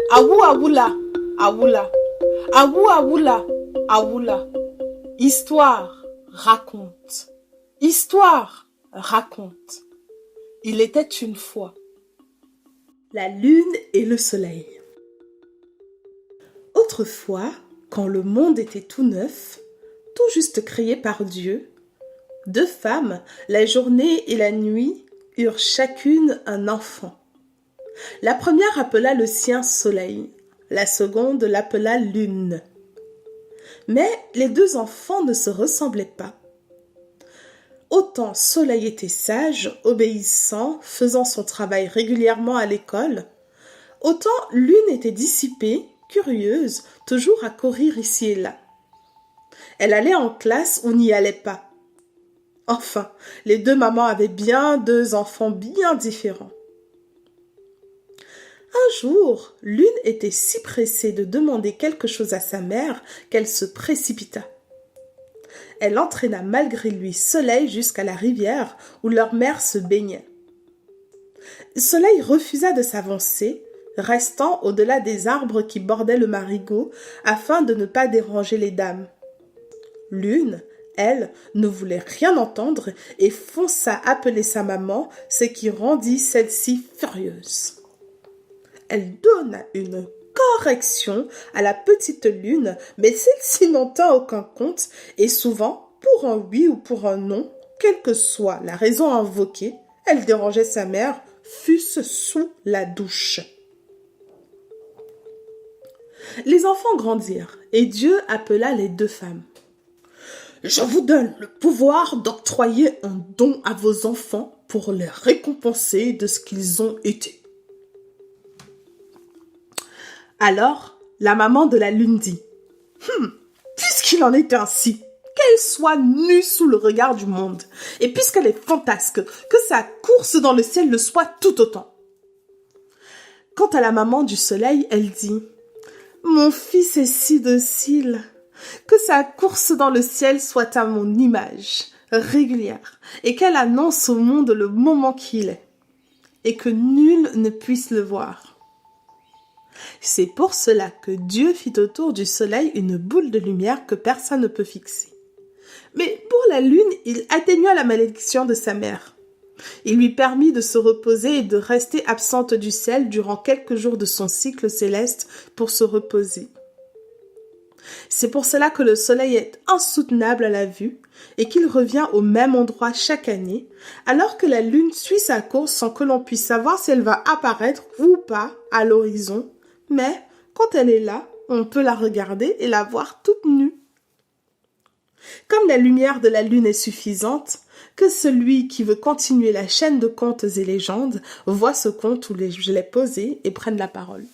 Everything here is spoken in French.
Awu awula, awula. Awu awula, awula. Histoire raconte. Histoire raconte. Il était une fois. La lune et le soleil. Autrefois, quand le monde était tout neuf, tout juste créé par Dieu, deux femmes, la journée et la nuit, eurent chacune un enfant. La première appela le sien Soleil, la seconde l'appela Lune. Mais les deux enfants ne se ressemblaient pas. Autant Soleil était sage, obéissant, faisant son travail régulièrement à l'école, autant Lune était dissipée, curieuse, toujours à courir ici et là. Elle allait en classe ou n'y allait pas. Enfin, les deux mamans avaient bien deux enfants bien différents. Un jour, Lune était si pressée de demander quelque chose à sa mère qu'elle se précipita. Elle entraîna malgré lui Soleil jusqu'à la rivière où leur mère se baignait. Soleil refusa de s'avancer, restant au-delà des arbres qui bordaient le marigot afin de ne pas déranger les dames. Lune, elle, ne voulait rien entendre et fonça appeler sa maman, ce qui rendit celle-ci furieuse. Elle donna une correction à la petite Lune, mais celle-ci n'en tint aucun compte, et souvent, pour un oui ou pour un non, quelle que soit la raison invoquée, elle dérangeait sa mère, fût-ce sous la douche. Les enfants grandirent, et Dieu appela les deux femmes. « Je vous donne le pouvoir d'octroyer un don à vos enfants pour les récompenser de ce qu'ils ont été. » Alors, la maman de la Lune dit « Puisqu'il en est ainsi, qu'elle soit nue sous le regard du monde, et puisqu'elle est fantasque, que sa course dans le ciel le soit tout autant. » Quant à la maman du soleil, elle dit « Mon fils est si docile, que sa course dans le ciel soit à mon image, régulière, et qu'elle annonce au monde le moment qu'il est, et que nul ne puisse le voir. » C'est pour cela que Dieu fit autour du soleil une boule de lumière que personne ne peut fixer. Mais pour la lune, il atténua la malédiction de sa mère. Il lui permit de se reposer et de rester absente du ciel durant quelques jours de son cycle céleste pour se reposer. C'est pour cela que le soleil est insoutenable à la vue et qu'il revient au même endroit chaque année, alors que la lune suit sa course sans que l'on puisse savoir si elle va apparaître ou pas à l'horizon. Mais quand elle est là, on peut la regarder et la voir toute nue. Comme la lumière de la lune est suffisante, que celui qui veut continuer la chaîne de contes et légendes voit ce conte où je l'ai posé et prenne la parole.